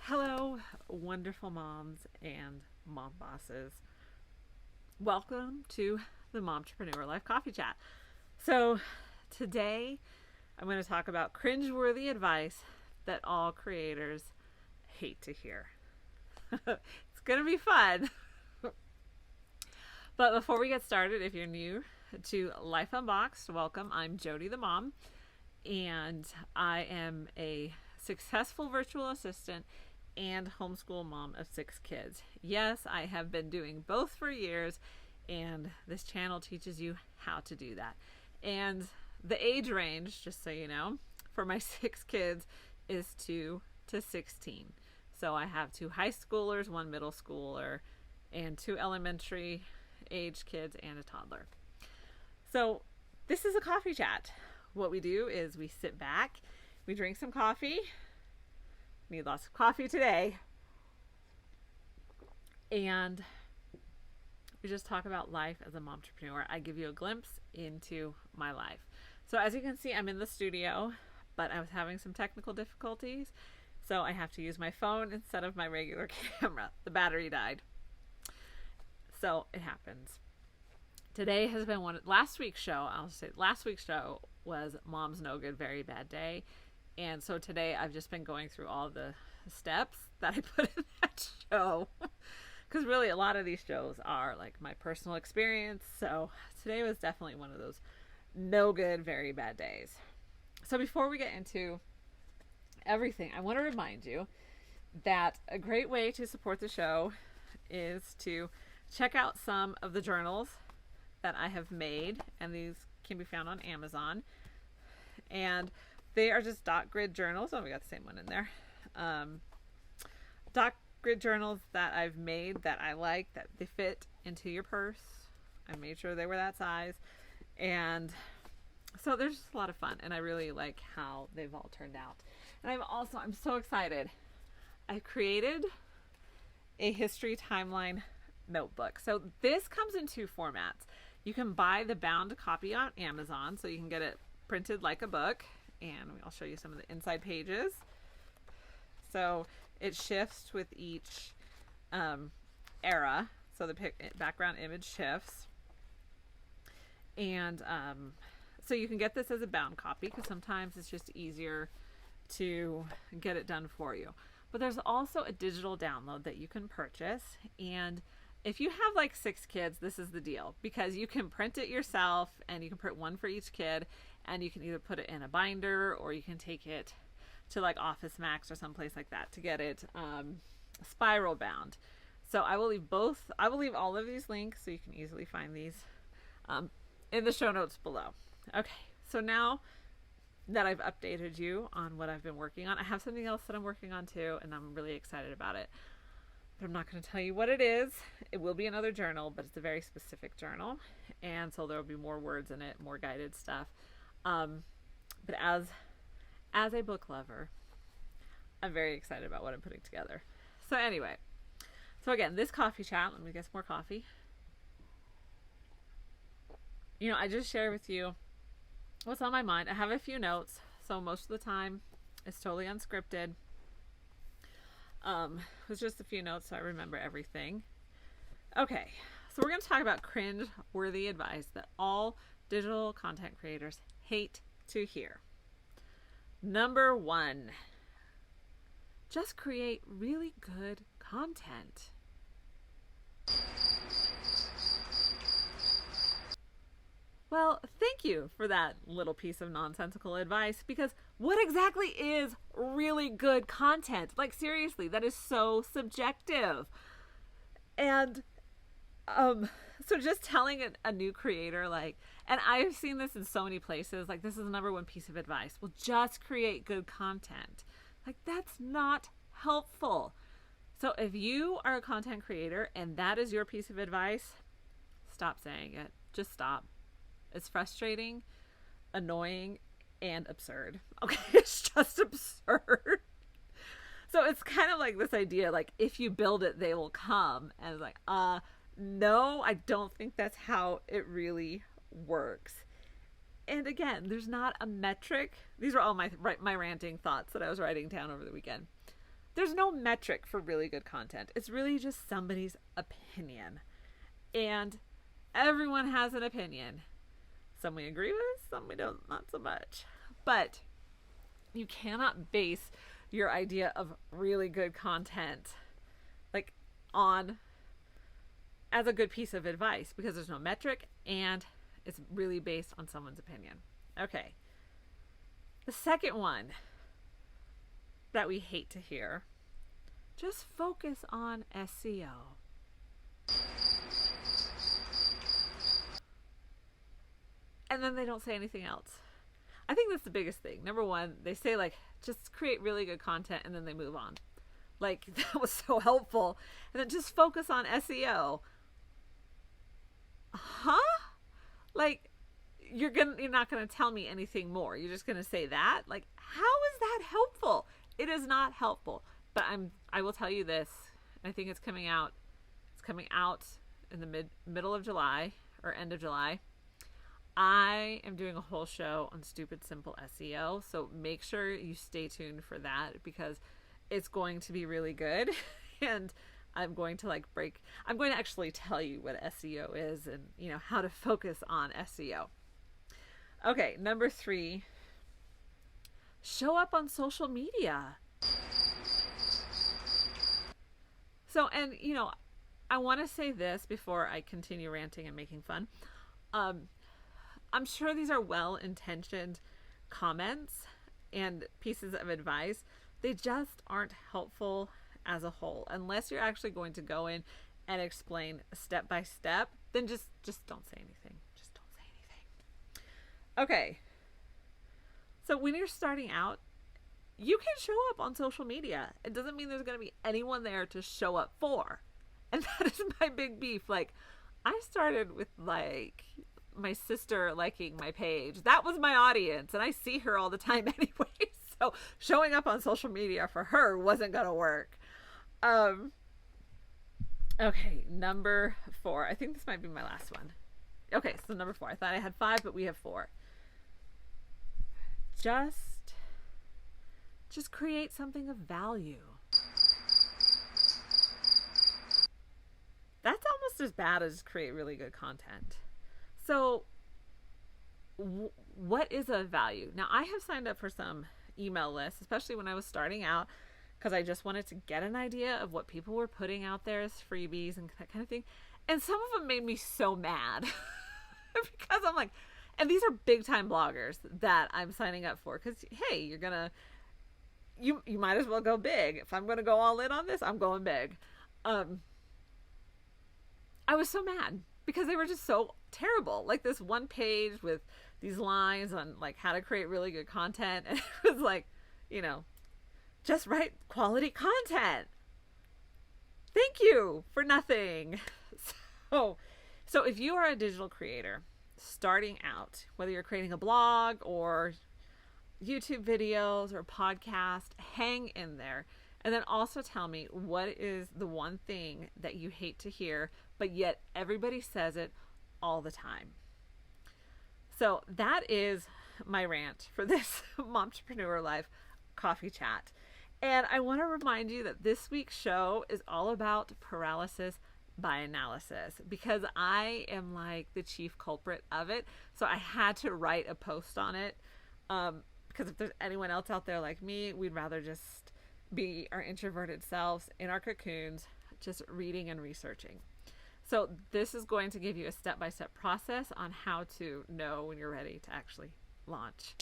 Hello, wonderful moms and mom bosses. Welcome to the Momtrepreneur Life Coffee Chat. So today I'm going to talk about cringeworthy advice that all creators hate to hear. It's going to be fun. But before we get started, if you're new to Life Unboxed, welcome. I'm Jodie the Mom, and I am a successful virtual assistant and homeschool mom of 6 kids. Yes, I have been doing both for years, and this channel teaches you how to do that. And the age range, just so you know, for my 6 kids is 2 to 16. So I have 2 high schoolers, 1 middle schooler, and 2 elementary age kids and a toddler. So this is a coffee chat. What we do is we sit back, we drink some coffee. Need lots of coffee today. And we just talk about life as a momtrepreneur. I give you a glimpse into my life. So as you can see, I'm in the studio, but I was having some technical difficulties. So I have to use my phone instead of my regular camera. The battery died. So it happens. Today has been last week's show was Mom's No Good, Very Bad Day. And so today I've just been going through all the steps that I put in that show. Because really a lot of these shows are like my personal experience. So today was definitely one of those no good, very bad days. So before we get into everything, I want to remind you that a great way to support the show is to check out some of the journals that I have made. And these can be found on Amazon. And they are just dot grid journals. Oh, we got the same one in there. Dot grid journals that I've made that I like, that they fit into your purse. I made sure they were that size. And so they're just a lot of fun. And I really like how they've all turned out. And I'm so excited. I created a history timeline notebook. So this comes in 2 formats. You can buy the bound copy on Amazon, so you can get it printed like a book. And I'll show you some of the inside pages. So it shifts with each era. So the background image shifts. And so you can get this as a bound copy because sometimes it's just easier to get it done for you. But there's also a digital download that you can purchase. And if you have like 6 kids, this is the deal, because you can print it yourself and you can print one for each kid. And you can either put it in a binder or you can take it to like Office Max or someplace like that to get it spiral bound. So I will leave all of these links so you can easily find these in the show notes below. Okay, so now that I've updated you on what I've been working on, I have something else that I'm working on too, and I'm really excited about it. But I'm not going to tell you what it is. It will be another journal, but it's a very specific journal. And so there will be more words in it, more guided stuff. But as a book lover, I'm very excited about what I'm putting together. So anyway, so again, this coffee chat, let me get some more coffee. You know, I just share with you what's on my mind. I have a few notes, so most of the time it's totally unscripted. It's just a few notes so I remember everything. Okay, so we're going to talk about cringe-worthy advice that all digital content creators hate to hear. Number 1, just create really good content. Well, thank you for that little piece of nonsensical advice, because what exactly is really good content? Like seriously, that is so subjective. And so just telling a new creator, like, and I've seen this in so many places, like this is the number 1 piece of advice. Well, just create good content. Like that's not helpful. So if you are a content creator and that is your piece of advice, stop saying it. Just stop. It's frustrating, annoying, and absurd. Okay, it's just absurd. So it's kind of like this idea, like, if you build it, they will come. And it's like, no, I don't think that's how it really works. And again, there's not a metric. These are all my ranting thoughts that I was writing down over the weekend. There's no metric for really good content. It's really just somebody's opinion. And everyone has an opinion. Some we agree with, some we don't, not so much. But you cannot base your idea of really good content like on as a good piece of advice, because there's no metric and it's really based on someone's opinion. Okay. The second one that we hate to hear, just focus on SEO. And then they don't say anything else. I think that's the biggest thing. Number one, they say like, just create really good content, and then they move on. Like, that was so helpful. And then just focus on SEO. Huh? Like, you're not gonna tell me anything more. You're just gonna say that? Like, how is that helpful? It is not helpful. But I will tell you this. I think it's coming out. It's coming out in the middle of July or end of July. I am doing a whole show on stupid simple SEO, so make sure you stay tuned for that, because it's going to be really good. And I'm going to actually tell you what SEO is and, you know, how to focus on SEO. Okay, number 3, show up on social media. So, and, you know, I want to say this before I continue ranting and making fun. I'm sure these are well-intentioned comments and pieces of advice. They just aren't helpful as a whole. Unless you're actually going to go in and explain step by step, then just don't say anything. Just don't say anything. Okay. So when you're starting out, you can show up on social media. It doesn't mean there's going to be anyone there to show up for. And that is my big beef. Like, I started with like my sister liking my page. That was my audience, and I see her all the time anyway. So showing up on social media for her wasn't gonna work. Okay, number 4. I think this might be my last one. Okay, so number 4. I thought I had 5, but we have 4. Just create something of value. That's almost as bad as create really good content. So what is a value? Now, I have signed up for some email lists, especially when I was starting out, because I just wanted to get an idea of what people were putting out there as freebies and that kind of thing. And some of them made me so mad because I'm like, and these are big time bloggers that I'm signing up for, because, hey, you might as well go big. If I'm going to go all in on this, I'm going big. I was so mad because they were just so terrible. Like this one page with these lines on like how to create really good content. And it was like, you know, just write quality content. Thank you for nothing. So if you are a digital creator starting out, whether you're creating a blog or YouTube videos or podcast, hang in there. And then also tell me, what is the one thing that you hate to hear, but yet everybody says it all the time? So that is my rant for this Momtrepreneur Live coffee chat. And I want to remind you that this week's show is all about paralysis by analysis, because I am like the chief culprit of it. So I had to write a post on it, because if there's anyone else out there like me, we'd rather just be our introverted selves in our cocoons, just reading and researching. So this is going to give you a step-by-step process on how to know when you're ready to actually launch.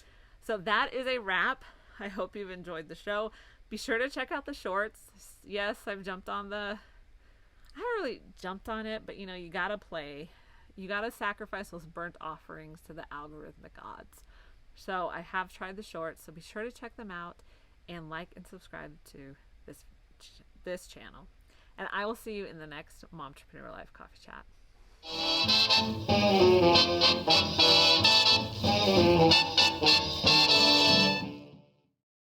So that is a wrap. I hope you've enjoyed the show. Be sure to check out the shorts. Yes, I haven't really jumped on it, but you know, you gotta play. You gotta sacrifice those burnt offerings to the algorithmic gods. So I have tried the shorts, so be sure to check them out and like and subscribe to this channel. And I will see you in the next Momtrepreneur Live Coffee Chat.